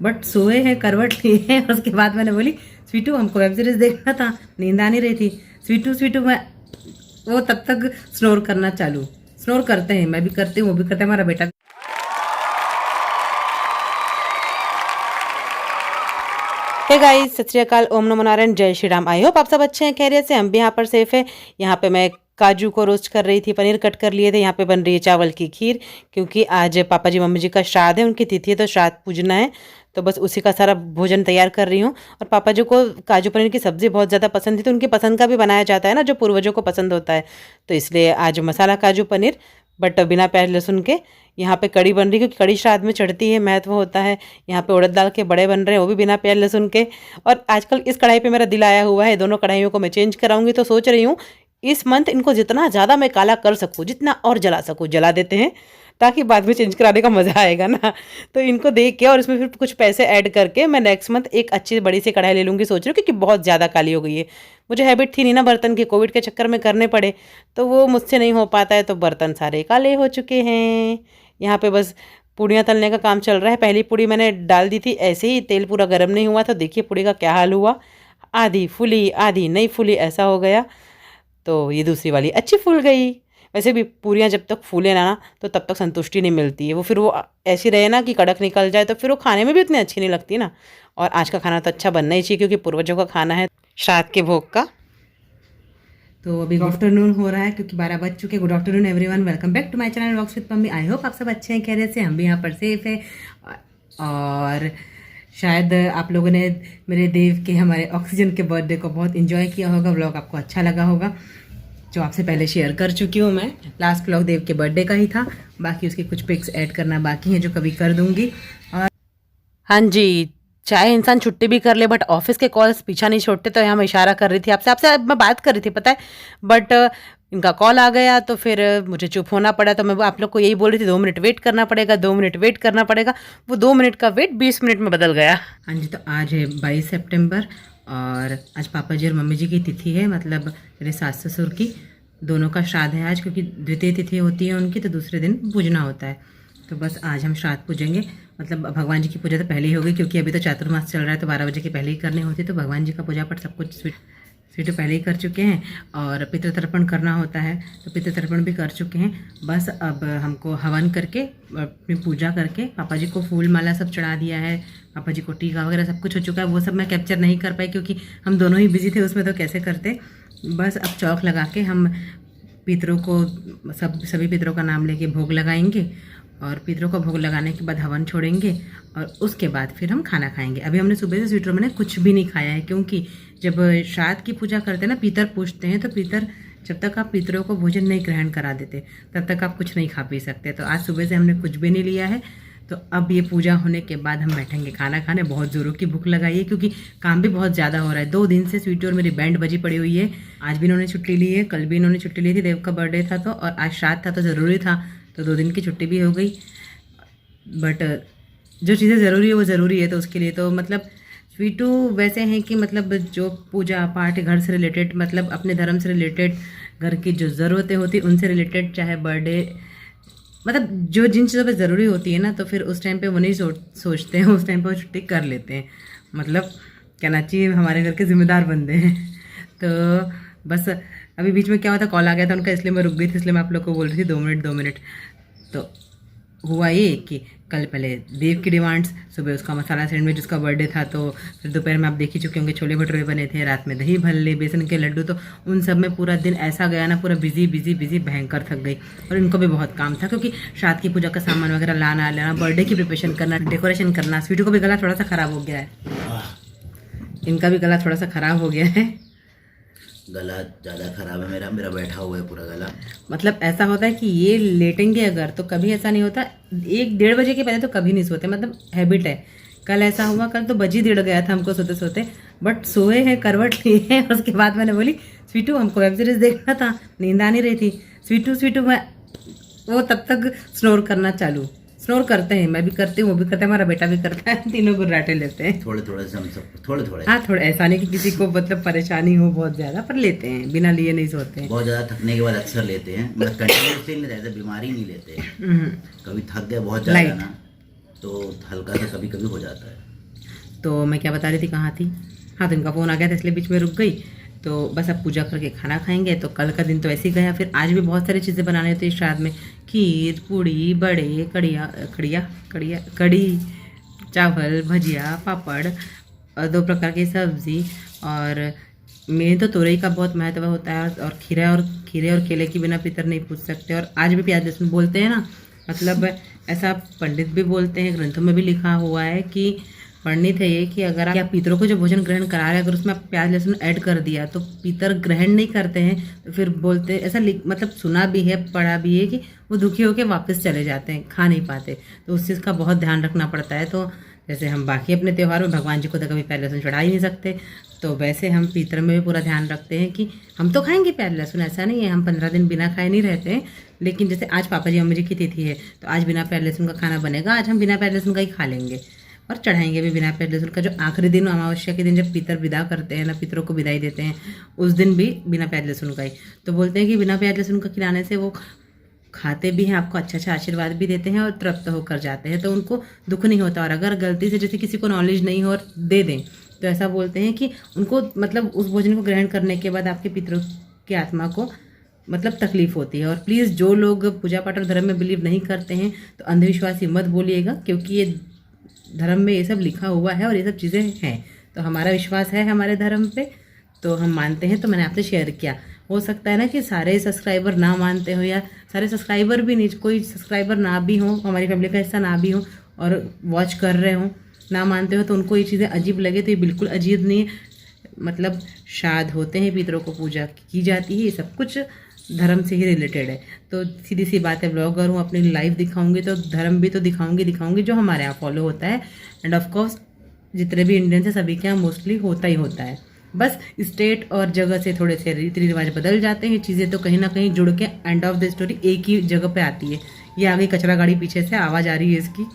But सोए हैं, करवट लिए हैं। और उसके बाद मैंने बोली स्वीटू हमको वेब सीरीज देखना था, नींद आ नहीं रही थी। स्वीटू स्वीटू मैं वो तब तक स्नोर करना चालू। स्नोर करते हैं, मैं भी करती हूँ, वो भी करते हैं, हमारा बेटा। हे गाइस, सत श्री अकाल, ओम नमो नारायण, जय श्री राम। आई होप आप सब अच्छे हैं, खैरियत से। हम भी यहाँ पर सेफ है। यहाँ पे मैं काजू को रोस्ट कर रही थी, पनीर कट कर लिए थे। यहाँ पे बन रही है चावल की खीर, क्योंकि आज पापा जी मम्मी जी का श्राद्ध है, उनकी तिथि है, तो श्राद्ध पूजना है। तो बस उसी का सारा भोजन तैयार कर रही हूँ। और पापा जी को काजू पनीर की सब्ज़ी बहुत ज़्यादा पसंद थी, तो उनकी पसंद का भी बनाया जाता है ना, जो पूर्वजों को पसंद होता है। तो इसलिए आज मसाला काजू पनीर, बट बिना प्याज लहसुन के। यहाँ पे कड़ी बन रही है, क्योंकि कड़ी श्राद्ध में चढ़ती है, महत्व होता है। यहाँ पे उड़द दाल के बड़े बन रहे हैं, वो भी बिना प्याज लहसुन के। और आजकल इस कढ़ाई पे मेरा दिल आया हुआ है, दोनों कढ़ाइयों को मैं चेंज कराऊंगी। तो सोच रही हूँ इस मंथ इनको जितना ज़्यादा मैं काला कर सकूँ, जितना और जला सकूँ, जला देते हैं, ताकि बाद में चेंज कराने का मज़ा आएगा ना। तो इनको देख के और इसमें फिर कुछ पैसे ऐड करके मैं नेक्स्ट मंथ एक अच्छी बड़ी सी कढ़ाई ले लूँगी, सोच रही हूँ, क्योंकि बहुत ज़्यादा काली हो गई है। मुझे हैबिट थी नहीं ना बर्तन की, कोविड के चक्कर में करने पड़े, तो वो मुझसे नहीं हो पाता है, तो बर्तन सारे काले हो चुके हैं। यहाँ पे बस पूड़ियाँ तलने का काम चल रहा है। पहली पूड़ी मैंने डाल दी थी, ऐसे ही तेल पूरा गर्म नहीं हुआ था। देखिए पूड़ी का क्या हाल हुआ, आधी फूली आधी नहीं फूली, ऐसा हो गया। तो ये दूसरी वाली अच्छी फूल गई। वैसे भी पूरियाँ जब तक फूले ना तो तब तक संतुष्टि नहीं मिलती है। वो फिर वो ऐसी रहे ना कि कड़क निकल जाए, तो फिर वो खाने में भी उतनी अच्छी नहीं लगती ना। और आज का खाना तो अच्छा बनना ही चाहिए, क्योंकि पूर्वजों का खाना है, श्राद्ध के भोग का। तो अभी गुड आफ्टरनून हो रहा है, क्योंकि 12 बज चुके। Good afternoon everyone, welcome back to my channel vlogs with mummy. I hope आप सब अच्छे हैं, खैरियत से। हम भी यहाँ पर सेफ है। और शायद आप लोगों ने मेरे देव के, हमारे ऑक्सीजन के बर्थडे को बहुत इन्जॉय किया होगा। व्लॉग आपको अच्छा लगा होगा, जो आपसे पहले शेयर कर चुकी हूँ मैं। लास्ट व्लॉग देव के बर्थडे का ही था, बाकी उसकी कुछ पिक्स ऐड करना बाकी है, जो कभी कर दूंगी। और हाँ जी, चाहे इंसान छुट्टी भी कर ले, बट ऑफिस के कॉल्स पीछा नहीं छोड़ते। तो यहाँ मैं इशारा कर रही थी आपसे मैं बात कर रही थी, पता है, बट इनका कॉल आ गया, तो फिर मुझे चुप होना पड़ा। तो मैं आप लोग को यही बोल रही थी, 2 मिनट वेट करना पड़ेगा, 2 मिनट वेट करना पड़ेगा। वो 2 मिनट का वेट 20 मिनट में बदल गया। हाँ जी, तो आज है 22 सितंबर, और आज पापा जी और मम्मी जी की तिथि है, मतलब मेरे सास ससुर की दोनों का श्राद्ध है आज, क्योंकि द्वितीय तिथि होती है उनकी, तो दूसरे दिन पूजना होता है। तो बस आज हम श्राद्ध पूजेंगे। मतलब भगवान जी की पूजा तो पहले ही होगी, क्योंकि अभी तो चातुर्मास चल रहा है, तो 12 बजे के पहले ही करनी होती है। तो भगवान जी का पूजा पाठ सब कुछ स्वीट पहले ही कर चुके हैं। और पितृतर्पण करना होता है, तो पितृतर्पण भी कर चुके हैं। बस अब हमको हवन करके, अपनी पूजा करके, पापा जी को फूल माला सब चढ़ा दिया है, पापा जी को टीका वगैरह सब कुछ हो चुका है। वो सब मैं कैप्चर नहीं कर पाई, क्योंकि हम दोनों ही बिजी थे उसमें, तो कैसे करते। बस अब चौक लगा के हम पितरों को, सभी पितरों का नाम लेके भोग लगाएंगे, और पितरों का भोग लगाने के बाद हवन छोड़ेंगे, और उसके बाद फिर हम खाना खाएंगे। अभी हमने सुबह से स्वीटर मैंने कुछ भी नहीं खाया है, क्योंकि जब श्राद्ध की पूजा करते हैं ना, पितर पूछते हैं, तो पितर, जब तक आप पितरों को भोजन नहीं ग्रहण करा देते, तब तक आप कुछ नहीं खा पी सकते। तो आज सुबह से हमने कुछ भी नहीं लिया है। तो अब ये पूजा होने के बाद हम बैठेंगे खाना खाने। बहुत ज़ोरों की भूख लगाई है, क्योंकि काम भी बहुत ज़्यादा हो रहा है। 2 दिन से स्वीटी और मेरी बैंड बजी पड़ी हुई है। आज भी इन्होंने छुट्टी ली है, कल भी इन्होंने छुट्टी ली थी, देव का बर्थडे था तो, और आज श्राद्ध था तो ज़रूरी था, तो 2 दिन की छुट्टी भी हो गई। बट जो चीज़ें ज़रूरी है वो ज़रूरी है, तो उसके लिए तो मतलब स्वीटू वैसे हैं कि मतलब जो पूजा पाठ घर से रिलेटेड, मतलब अपने धर्म से रिलेटेड, घर की जो ज़रूरतें होती हैं उनसे रिलेटेड, चाहे बर्थडे, मतलब जो जिन चीज़ों पे ज़रूरी होती है ना, तो फिर उस टाइम पे वो नहीं सोचते हैं, उस टाइम पे वो छुट्टी कर लेते हैं। मतलब कहना चाहिए हमारे घर के जिम्मेदार बंदे हैं। तो बस अभी बीच में क्या हुआ था, कॉल आ गया था उनका, इसलिए मैं रुक गई थी, इसलिए मैं आप लोग को बोल रही थी 2 मिनट। तो हुआ ये कि कल पहले देव की डिमांड्स, सुबह उसका मसाला सैंडविच, उसका बर्थडे था, तो फिर दोपहर में आप देख ही चुके होंगे छोले भटूरे बने थे, रात में दही भल्ले, बेसन के लड्डू, तो उन सब में पूरा दिन ऐसा गया ना, पूरा बिजी बिजी बिजी, भयंकर थक गई। और इनको भी बहुत काम था, क्योंकि श्राद्ध की पूजा का सामान वगैरह लाना लेना, बर्थडे की प्रिपरेशन करना, डेकोरेशन करना। स्वीटू को भी गला थोड़ा सा ख़राब हो गया है, इनका भी गला थोड़ा सा ख़राब हो गया है। गला ज़्यादा ख़राब है मेरा बैठा हुआ है पूरा गला। मतलब ऐसा होता है कि ये लेटेंगे अगर, तो कभी ऐसा नहीं होता, 1-1:30 बजे के पहले तो कभी नहीं सोते, मतलब हैबिट है। कल ऐसा हुआ, कल तो 1:30 गया था हमको सोते सोते, बट सोए हैं, करवट लिए हैं। और उसके बाद मैंने बोली स्वीटू हमको वेब सीरीज देखना था, नींद आ नहीं रही थी। स्वीटू स्वीटू मैं वो तब तक स्नोर करना चालू। स्नोर करते हैं, मैं भी करती हूँ, वो भी करते हैं, हमारा बेटा भी करता है, तीनों गुर्राटे लेते हैं। थोड़े थोड़े से हम सब थोड़े। हाँ, थोड़ा ऐसा नहीं कि किसी को मतलब परेशानी हो बहुत ज़्यादा, पर लेते हैं, बिना लिए नहीं सोते हैं। बहुत ज़्यादा थकने के बाद अक्सर लेते हैं, मतलब कंटिन्यूसली नहीं रहते, बीमारी नहीं लेते हैं। कभी थक गए बहुत ज़्यादा ना, तो हल्का सा कभी कभी हो जाता है। तो मैं क्या बता रही थी, कहाँ थी, हाँ तो इनका फ़ोन आ गया था इसलिए बीच में रुक गई। तो बस अब पूजा करके खाना खाएंगे। तो कल का दिन तो ऐसे ही गया, फिर आज भी बहुत सारी चीज़ें बनाने होती है श्राद्ध में, खीर पूड़ी बड़े कड़ी चावल भजिया पापड़ और 2 प्रकार की सब्ज़ी। और मेन तो तोरई का बहुत महत्व होता है, और खीरे और केले के बिना पितर नहीं पूछ सकते। और आज भी प्याज लहसुन बोलते हैं ना, मतलब ऐसा पंडित भी बोलते हैं, ग्रंथों में भी लिखा हुआ है कि वर्णित है ये कि अगर आप पितरों को जो भोजन ग्रहण करा रहे हैं, अगर उसमें आप प्याज लहसुन ऐड कर दिया तो पितर ग्रहण नहीं करते हैं। तो फिर बोलते ऐसा मतलब सुना भी है, पढ़ा भी है कि वो दुखी होकर वापस चले जाते हैं, खा नहीं पाते। तो उस चीज़ का बहुत ध्यान रखना पड़ता है। तो जैसे हम बाकी अपने त्यौहार में भगवान जी को तो कभी प्याज लहसुन चढ़ा ही नहीं सकते, तो वैसे हम पितर में भी पूरा ध्यान रखते हैं कि हम तो खाएंगे प्याज लहसुन, ऐसा नहीं है हम 15 दिन बिना खाए नहीं रहते हैं। लेकिन जैसे आज पापा जी अम्मा जी की तिथि है तो आज बिना प्याज लहसुन का खाना बनेगा, आज हम बिना प्याज लहसुन का ही खा लेंगे और चढ़ाएंगे भी बिना प्याज लहसुन का। जो आखिरी दिन अमावस्या के दिन जब पितर विदा करते हैं ना, पितरों को विदाई देते हैं, उस दिन भी बिना प्याज लहसुन का ही। तो बोलते हैं कि बिना प्याज लहसुन का खिलाने से वो खाते भी हैं, आपको अच्छा अच्छा आशीर्वाद भी देते हैं और तृप्त होकर जाते हैं, तो उनको दुख नहीं होता। और अगर गलती से जैसे किसी को नॉलेज नहीं हो और दे दें तो ऐसा बोलते हैं कि उनको मतलब उस भोजन को ग्रहण करने के बाद आपके पितरों की आत्मा को मतलब तकलीफ होती है। और प्लीज़ जो लोग पूजा पाठ और धर्म में बिलीव नहीं करते हैं तो अंधविश्वासी मत बोलिएगा, क्योंकि ये धर्म में ये सब लिखा हुआ है और ये सब चीज़ें हैं। तो हमारा विश्वास है हमारे धर्म पे, तो हम मानते हैं, तो मैंने आपसे शेयर किया। हो सकता है ना कि सारे सब्सक्राइबर ना मानते हो, या सारे सब्सक्राइबर भी नहीं, कोई सब्सक्राइबर ना भी हो, हमारी फैमिली का हिस्सा ना भी हो और वॉच कर रहे हो, ना मानते हो, तो उनको ये चीज़ें अजीब लगे। तो ये बिल्कुल अजीब नहीं है। मतलब श्राद्ध होते हैं, पितरों को पूजा की जाती है, ये सब कुछ धर्म से ही रिलेटेड है। तो सीधी सी बात है, ब्लॉगर हूँ, अपनी लाइफ दिखाऊंगी तो धर्म भी तो दिखाऊंगी जो हमारे यहाँ फॉलो होता है। एंड ऑफकोर्स जितने भी इंडियंस हैं सभी के यहाँ मोस्टली होता ही होता है। बस स्टेट और जगह से थोड़े से रीति रिवाज बदल जाते हैं, चीज़ें तो कहीं ना कहीं जुड़ के एंड ऑफ द स्टोरी एक ही जगह पे आती है। ये आ गई कचरा गाड़ी, पीछे से आवाज़ आ रही है इसकी।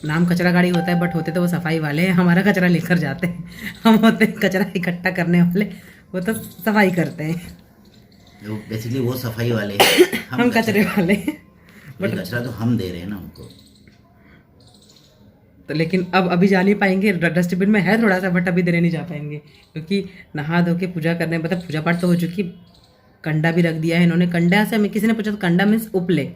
नाम कचरा गाड़ी होता है बट होते तो वो सफाई वाले हैं, हमारा कचरा लेकर जाते हैं। हम होते हैं कचरा इकट्ठा करने वाले, वो तो सफाई करते हैं। बेसिकली वो सफाई वाले हैं, हम कचरे वाले हैं। बट कचरा तो हम दे रहे हैं ना उनको। तो लेकिन अब अभी जा नहीं पाएंगे, डस्टबिन में है थोड़ा सा, बट अभी देने नहीं जा पाएंगे, क्योंकि नहा धो के पूजा करने, मतलब पूजा पाठ तो हो चुकी, कंडा भी रख दिया है इन्होंने। कंडा से हमें किसी ने पूछा तो कंडा मीन्स उपले,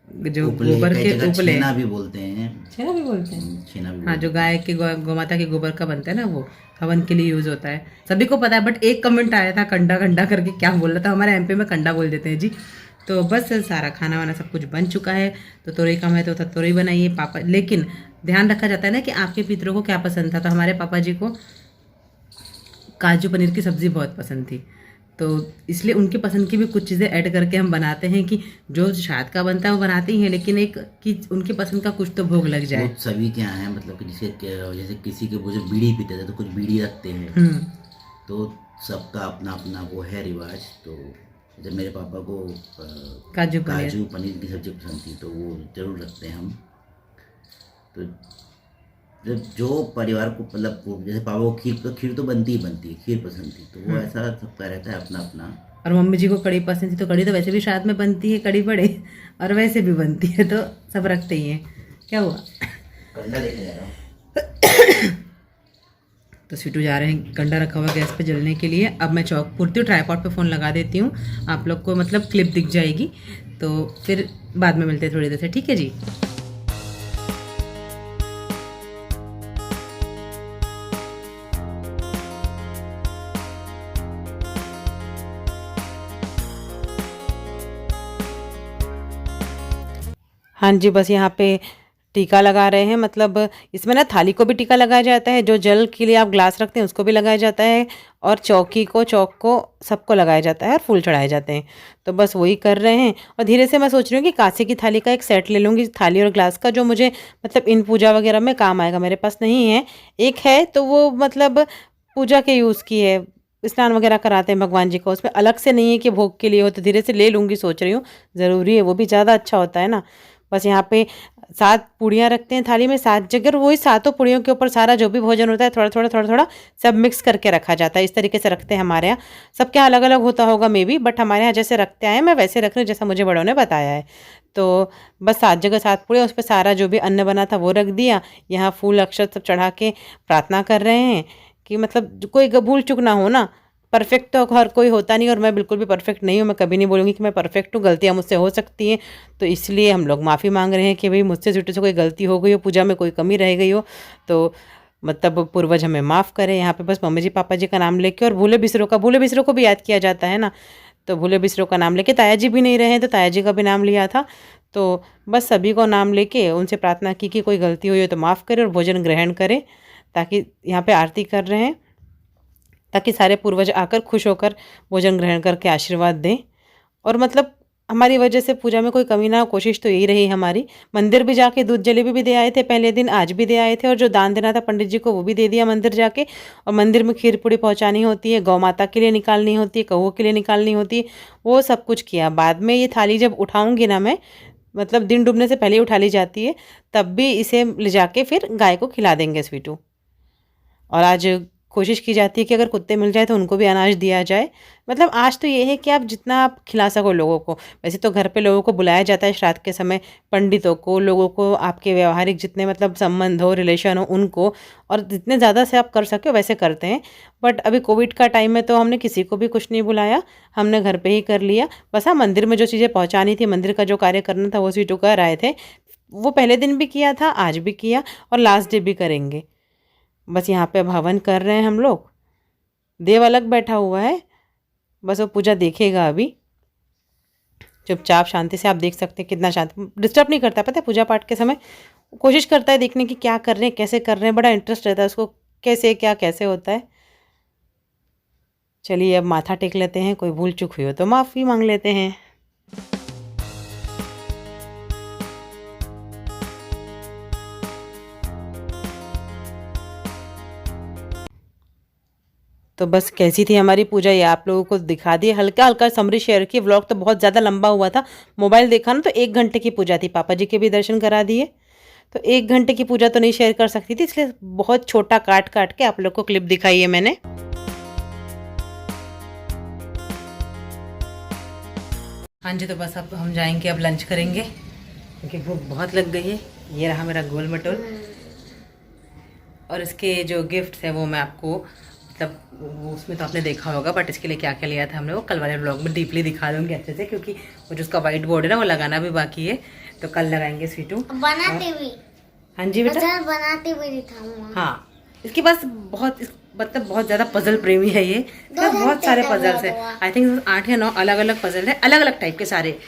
जो गोबर के उपले, छेना भी बोलते हैं, छेना भी बोलते हैं, छेना भी हाँ, जो गाय के गौमाता के गोबर का बनता है ना, वो हवन के लिए यूज होता है, सभी को पता है। बट एक कमेंट आया था कंडा कंडा करके, क्या बोल रहा था, हमारे एमपी में कंडा बोल देते हैं जी। तो बस सारा खाना वाना सब कुछ बन चुका है। तो तोरई का मैं तो तोरई बनाइए पापा, लेकिन ध्यान रखा जाता है ना कि आपके पितरों को क्या पसंद था। तो हमारे पापा जी को काजू पनीर की सब्ज़ी बहुत पसंद थी, तो इसलिए उनकी पसंद की भी कुछ चीज़ें ऐड करके हम बनाते हैं कि जो श्राद्ध का बनता है वो बनाते ही हैं, लेकिन एक कि उनकी पसंद का कुछ तो भोग लग जाए। सभी के यहाँ है, मतलब कि जैसे किसी के वो जो बीड़ी पीते थे तो कुछ बीड़ी रखते हैं, तो सबका अपना अपना वो है रिवाज। तो जब मेरे पापा को काजू पनीर की सब्ज़ी पसंद थी तो वो ज़रूर रखते हैं हम। तो जो परिवार को मतलब जैसे पापा को खीर तो बनती ही बनती है, खीर पसंद थी, तो वो ऐसा सबका रहता है अपना अपना। और मम्मी जी को कड़ी पसंद थी, तो कड़ी तो वैसे भी श्राद्ध में बनती है, कड़ी बड़े, और वैसे भी बनती है, तो सब रखते ही हैं। क्या हुआ, कंडा लेके जा रहा हूँ। तो सीटू जा रहे हैं, कंडा रखा हुआ गैस पे जलने के लिए। अब मैं चौक पूरती हूँ, ट्राईपॉड पे फ़ोन लगा देती हूँ, आप लोग को मतलब क्लिप दिख जाएगी। तो फिर बाद में मिलते हैं थोड़ी देर से, ठीक है जी। हाँ जी, बस यहाँ पे टीका लगा रहे हैं, मतलब इसमें ना थाली को भी टीका लगाया जाता है, जो जल के लिए आप ग्लास रखते हैं उसको भी लगाया जाता है, और चौक को सबको लगाया जाता है, और फूल चढ़ाए जाते हैं। तो बस वही कर रहे हैं। और धीरे से मैं सोच रही हूँ कि कांसे की थाली का एक सेट ले लूँगी, थाली और ग्लास का, जो मुझे मतलब इन पूजा वगैरह में काम आएगा। मेरे पास नहीं है, एक है तो वो मतलब पूजा के यूज़ की है, स्नान वगैरह कराते हैं भगवान जी को, उसमें अलग से नहीं है कि भोग के लिए हो। तो धीरे से ले लूँगी, सोच रही हूँ, ज़रूरी है, वो भी ज़्यादा अच्छा होता है ना। बस यहाँ पे 7 पूड़ियाँ रखते हैं थाली में 7 जगह, और वही 7 पूड़ियों के ऊपर सारा जो भी भोजन होता है थोड़ा थोड़ा थोड़ा थोड़ा सब मिक्स करके रखा जाता है। इस तरीके से रखते हैं हमारे यहाँ। सबके यहाँ अलग अलग होता होगा मे बी, बट हमारे यहाँ जैसे रखते आए मैं वैसे रख रही हूँ जैसा मुझे बड़ों ने बताया है। तो बस 7 जगह 7 पूड़ियाँ, उस पर सारा जो भी अन्न बना था वो रख दिया। यहाँ फूल अक्षत सब चढ़ा के प्रार्थना कर रहे हैं कि मतलब कोई भूल चूक ना हो ना। परफेक्ट तो हर कोई होता नहीं, और मैं बिल्कुल भी परफेक्ट नहीं हूँ। मैं कभी नहीं बोलूँगी कि मैं परफेक्ट हूँ, गलतियाँ मुझसे हो सकती हैं। तो इसलिए हम लोग माफ़ी मांग रहे हैं कि भाई मुझसे छोटे से कोई गलती हो गई हो, पूजा में कोई कमी रह गई हो, तो मतलब पूर्वज हमें माफ़ करें। यहाँ पे बस मम्मी जी पापा जी का नाम लेके, और भूले बिसरों को भी याद किया जाता है ना, तो भूले बिसरों का नाम लेके, ताया जी भी नहीं रहे हैं तो ताया जी का भी नाम लिया था। तो बस सभी को नाम लेके उनसे प्रार्थना की कि कोई गलती हुई हो तो माफ़ करें और भोजन ग्रहण करें, ताकि यहाँ पे आरती कर रहे हैं ताकि सारे पूर्वज आकर खुश होकर भोजन ग्रहण करके आशीर्वाद दें। और मतलब हमारी वजह से पूजा में कोई कमी ना हो, कोशिश तो यही रही हमारी। मंदिर भी जाके दूध जलेबी भी दे आए थे पहले दिन, आज भी दे आए थे, और जो दान देना था पंडित जी को वो भी दे दिया मंदिर जाके। और मंदिर में खीर पूड़ी पहुंचानी होती है, गौ माता के लिए निकालनी होती है, कौओं के लिए निकालनी होती है, वो सब कुछ किया। बाद में ये थाली जब उठाऊंगी ना मैं, मतलब दिन डूबने से पहले ही उठा ली जाती है, तब भी इसे ले जाके फिर गाय को खिला देंगे स्वीटू। और आज कोशिश की जाती है कि अगर कुत्ते मिल जाए तो उनको भी अनाज दिया जाए। मतलब आज तो ये है कि आप जितना आप खिला सको लोगों को। वैसे तो घर पे लोगों को बुलाया जाता है श्राद्ध के समय, पंडितों को, लोगों को, आपके व्यवहारिक जितने मतलब संबंध हो, रिलेशन हो उनको, और जितने ज़्यादा से आप कर सके वैसे करते हैं। बट अभी कोविड का टाइम है तो हमने किसी को भी कुछ नहीं बुलाया, हमने घर पर ही कर लिया। बस हाँ, मंदिर में जो चीज़ें पहुँचानी थी, मंदिर का जो कार्य करना था वो स्वीटू कर आए थे, वो पहले दिन भी किया था, आज भी किया, और लास्ट डे भी करेंगे। बस यहाँ पे हवन कर रहे हैं हम लोग। देव अलग बैठा हुआ है, बस वो पूजा देखेगा अभी चुपचाप शांति से। आप देख सकते हैं कितना शांत, डिस्टर्ब नहीं करता, पता है पूजा पाठ के समय कोशिश करता है देखने की क्या कर रहे हैं, कैसे कर रहे हैं, बड़ा इंटरेस्ट रहता है उसको, कैसे क्या कैसे होता है। चलिए अब माथा टेक लेते हैं, कोई भूल चूक हुई हो तो माफ़ी मांग लेते हैं। तो बस कैसी थी हमारी पूजा ये आप लोगों को दिखा दी, हल्का हल्का समरी शेयर की। व्लॉग तो बहुत ज़्यादा लंबा हुआ था, मोबाइल देखा ना तो 1 घंटे की पूजा थी। पापा जी के भी दर्शन करा दिए, तो 1 घंटे की पूजा तो नहीं शेयर कर सकती थी, इसलिए बहुत छोटा काट काट के आप लोग को क्लिप दिखाई है मैंने। हाँ जी, तो बस अब हम जाएंगे, अब लंच करेंगे क्योंकि भूख बहुत लग गई है। ये रहा मेरा गोल मटोल, और इसके जो गिफ्ट्स है वो मैं आपको मतलब वो उसमें तो आपने देखा होगा, बट इसके लिए क्या क्या लिया था हमने वो कल वाले ब्लॉग में डीपली दिखा दूंगी अच्छे से, क्योंकि वो जो उसका वाइट बोर्ड है ना वो लगाना भी बाकी है, तो कल लगाएंगे स्वीटू बनाते हुए। हाँ जी बेटा, बनाते हुए दिखाऊंगा। हाँ, इसके पास बहुत मतलब बहुत ज़्यादा पजल प्रेमी है ये, तो बहुत सारे पजल्स है। आई थिंक 8 या 9 अलग अलग पजल है, अलग अलग टाइप के सारे।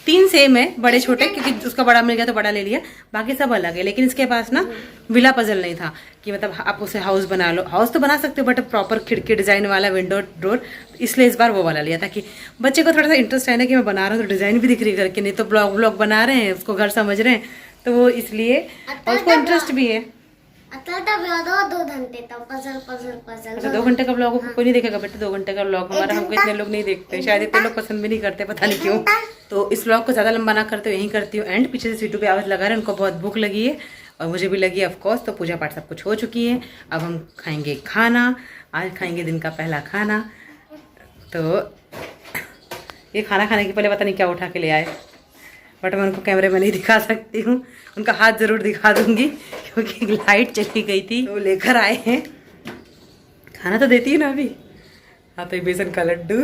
3 सेम है, बड़े छोटे, क्योंकि उसका बड़ा मिल गया तो बड़ा ले लिया, बाकी सब अलग है। लेकिन इसके पास ना विला पजल नहीं था कि मतलब आप उसे हाउस बना लो। हाउस तो बना सकते हो बट प्रॉपर खिड़की डिजाइन वाला, विंडो डोर, इसलिए इस बार वो वाला लिया, ताकि बच्चे को थोड़ा सा इंटरेस्ट है ना कि मैं बना रहा हूँ तो डिजाइन भी दिख रही करके, नहीं तो ब्लॉग बना रहे हैं, उसको घर समझ रहे हैं, तो वो इसलिए, और उसको इंटरेस्ट भी है। 2 घंटे तो पजल 2 घंटे का ब्लॉग कोई नहीं देखेगा बेटा, 2 घंटे का ब्लॉग हमारा हमको इतने लोग नहीं देखते, शायद इतने लोग पसंद भी नहीं करते, पता नहीं क्यों। तो इस ब्लॉग को ज़्यादा लंबा ना करते यहीं करती हूँ एंड। पीछे से सीटू पे आवाज़ लगा रहे हैं, उनको बहुत भूख लगी है और मुझे भी लगी ऑफ कोर्स। तो पूजा पाठ सब कुछ हो चुकी है, अब हम खाएंगे खाना। आज खाएंगे दिन का पहला खाना। तो ये खाना खाने के पहले पता नहीं क्या उठा के ले आए, बट मैं उनको कैमरे में नहीं दिखा सकती हूँ, उनका हाथ ज़रूर दिखा दूंगी क्योंकि लाइट चली गई थी। तो लेकर आए हैं, खाना तो देती है ना अभी। हाँ, तो ये बेसन का लड्डू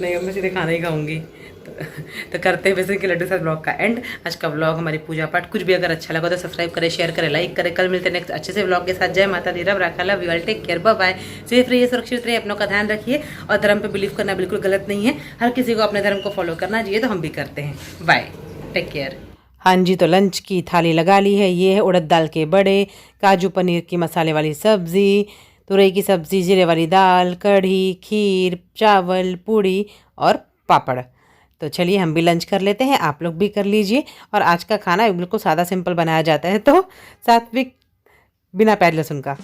नहीं, मैं सीधे खाना ही खाऊंगी। तो करते हैं बेसन के लड्डू साथ ब्लॉग का एंड। आज का ब्लॉग हमारी पूजा पाठ कुछ भी अगर अच्छा लगा तो सब्सक्राइब करें, शेयर करें, लाइक करें। कल मिलते हैं नेक्स्ट अच्छे से ब्लॉग के साथ। जय माता दी, रब राखा, love you all, take care, bye bye. Safe रहिए, सुरक्षित रहिए, अपनों का ध्यान रखिए, और धर्म पे बिलीव करना बिल्कुल गलत नहीं है। हर किसी को अपने धर्म को फॉलो करना चाहिए, तो हम भी करते हैं। Bye, take care. हाँ जी, तो लंच की थाली लगा ली है। ये है उड़द दाल के बड़े, काजू पनीर की मसाले वाली सब्ज़ी, तुरई की सब्ज़ी, जीरे वाली दाल, कढ़ी, खीर, चावल, पूड़ी और पापड़। तो चलिए हम भी लंच कर लेते हैं, आप लोग भी कर लीजिए। और आज का खाना बिल्कुल सादा सिंपल बनाया जाता है, तो सात्विक, बिना प्याज लहसुन का।